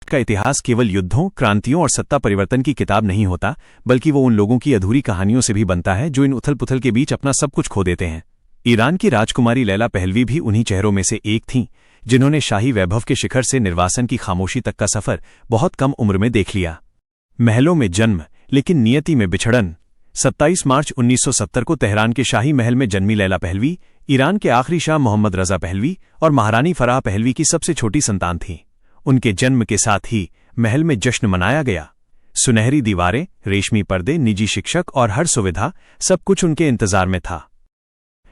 का इतिहास केवल युद्धों, क्रांतियों और सत्ता परिवर्तन की किताब नहीं होता, बल्कि वो उन लोगों की अधूरी कहानियों से भी बनता है जो इन उथल-पुथल के बीच अपना सब कुछ खो देते हैं। ईरान की राजकुमारी लैला पहलवी भी उन्हीं चेहरों में से एक थीं, जिन्होंने शाही वैभव के शिखर से निर्वासन की खामोशी तक का सफर बहुत कम उम्र में देख लिया। महलों में जन्म, लेकिन नियति में बिछड़न। 27 मार्च 1970 को तेहरान के शाही महल में जन्मी लैला पहलवी ईरान के आखिरी शाह मोहम्मद रजा पहलवी और महारानी फराह पहलवी की सबसे छोटी संतान थीं। उनके जन्म के साथ ही महल में जश्न मनाया गया। सुनहरी दीवारें, रेशमी पर्दे, निजी शिक्षक और हर सुविधा, सब कुछ उनके इंतजार में था।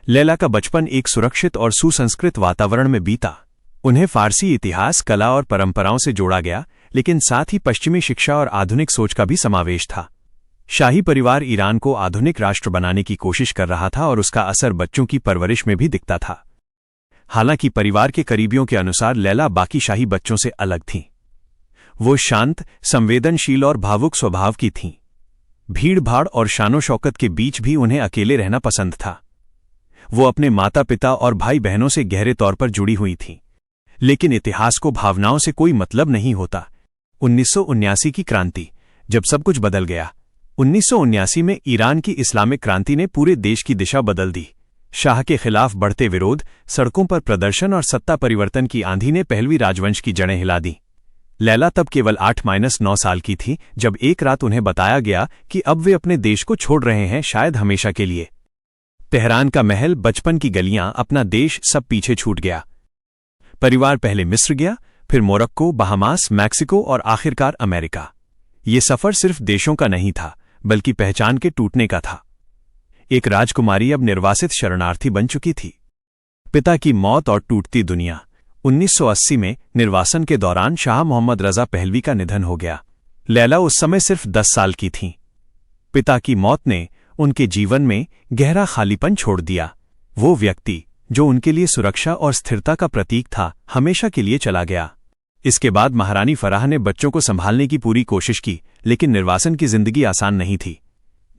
लैला का बचपन एक सुरक्षित और सुसंस्कृत वातावरण में बीता। उन्हें फारसी इतिहास, कला और परंपराओं से जोड़ा गया, लेकिन साथ ही पश्चिमी शिक्षा और आधुनिक सोच का भी समावेश था। शाही परिवार ईरान को आधुनिक राष्ट्र बनाने की कोशिश कर रहा था और उसका असर बच्चों की परवरिश में भी दिखता था। हालांकि परिवार के करीबियों के अनुसार लैला बाकी शाही बच्चों से अलग थीं। वो शांत, संवेदनशील और भावुक स्वभाव की थीं। भीड़-भाड़ और शानो-शौकत के बीच भी उन्हें अकेले रहना पसंद था। वो अपने माता-पिता और भाई-बहनों से गहरे तौर पर जुड़ी हुई थीं। लेकिन इतिहास को भावनाओं से कोई मतलब नहीं होता। 1979 की क्रांति, जब सब कुछ बदल गया। 1979 में ईरान की इस्लामिक क्रांति ने पूरे देश की दिशा बदल दी। शाह के खिलाफ बढ़ते विरोध, सड़कों पर प्रदर्शन और सत्ता परिवर्तन की आंधी ने पहलवी राजवंश की जड़ें हिला दी। लैला तब केवल 8-9 साल की थी जब एक रात उन्हें बताया गया कि अब वे अपने देश को छोड़ रहे हैं, शायद हमेशा के लिए। तेहरान का महल, बचपन की गलियां, अपना देश, सब पीछे छूट गया। परिवार पहले मिस्र गया, फिर मोरक्को, बहामास, मैक्सिको और आखिरकार अमेरिका। ये सफर सिर्फ देशों का नहीं था, बल्कि पहचान के टूटने का था। एक राजकुमारी अब निर्वासित शरणार्थी बन चुकी थी। पिता की मौत और टूटती दुनिया। 1980 में निर्वासन के दौरान शाह मोहम्मद रजा पहलवी का निधन हो गया। लैला उस समय सिर्फ 10 साल की थीं। पिता की मौत ने उनके जीवन में गहरा खालीपन छोड़ दिया। वो व्यक्ति जो उनके लिए सुरक्षा और स्थिरता का प्रतीक था, हमेशा के लिए चला गया। इसके बाद महारानी फराह ने बच्चों को संभालने की पूरी कोशिश की, लेकिन निर्वासन की जिंदगी आसान नहीं थी।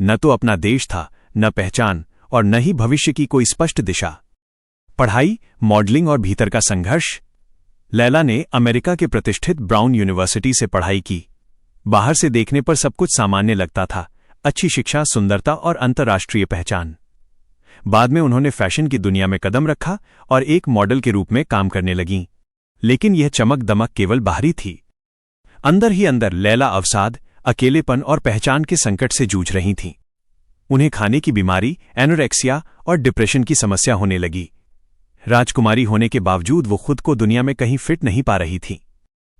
न तो अपना देश था, न पहचान, और न ही भविष्य की कोई स्पष्ट दिशा। पढ़ाई, मॉडलिंग और भीतर का संघर्ष। लैला ने अमेरिका के प्रतिष्ठित ब्राउन यूनिवर्सिटी से पढ़ाई की। बाहर से देखने पर सब कुछ सामान्य लगता था, अच्छी शिक्षा, सुंदरता और अंतर्राष्ट्रीय पहचान। बाद में उन्होंने फैशन की दुनिया में कदम रखा और एक मॉडल के रूप में काम करने लगीं। लेकिन यह चमक दमक केवल बाहरी थी। अंदर ही अंदर लैला अवसाद, अकेलेपन और पहचान के संकट से जूझ रही थीं। उन्हें खाने की बीमारी, एनोरेक्सिया और डिप्रेशन की समस्या होने लगी। राजकुमारी होने के बावजूद वो खुद को दुनिया में कहीं फिट नहीं पा रही थीं।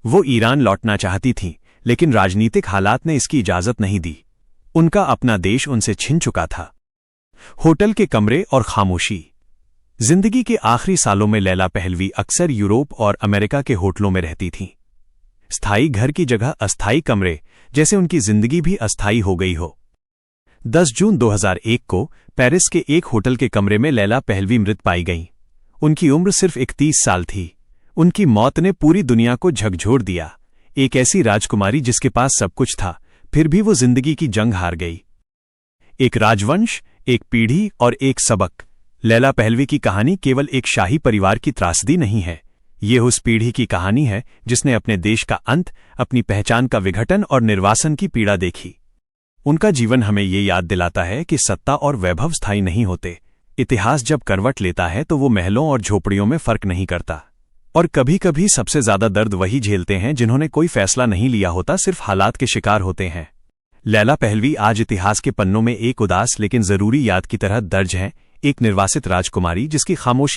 वो ईरान लौटना चाहती थीं, लेकिन राजनीतिक हालात ने इसकी इजाजत नहीं दी। उनका अपना देश उनसे छिन चुका था। होटल के कमरे और खामोशी। जिंदगी के आखिरी सालों में लैला पहलवी अक्सर यूरोप और अमेरिका के होटलों में रहती थीं। स्थायी घर की जगह अस्थायी कमरे, जैसे उनकी जिंदगी भी अस्थायी हो गई हो। 10 जून 2001 को पेरिस के एक होटल के कमरे में लैला पहलवी मृत पाई गईं। उनकी उम्र सिर्फ 31 साल थी। उनकी मौत ने पूरी दुनिया को झकझोर दिया। एक ऐसी राजकुमारी जिसके पास सब कुछ था, फिर भी वो जिंदगी की जंग हार गई। एक राजवंश, एक पीढ़ी और एक सबक। लैला पहलवी की कहानी केवल एक शाही परिवार की त्रासदी नहीं है। ये उस पीढ़ी की कहानी है जिसने अपने देश का अंत, अपनी पहचान का विघटन और निर्वासन की पीड़ा देखी। उनका जीवन हमें ये याद दिलाता है कि सत्ता और वैभव स्थायी नहीं होते। इतिहास जब करवट लेता है तो वो महलों और झोपड़ियों में फर्क नहीं करता। और कभी कभी सबसे ज्यादा दर्द वही झेलते हैं जिन्होंने कोई फैसला नहीं लिया होता, सिर्फ हालात के शिकार होते हैं। लैला पहलवी आज इतिहास के पन्नों में एक उदास लेकिन जरूरी याद की तरह दर्ज है, एक निर्वासित राजकुमारी जिसकी खामोशी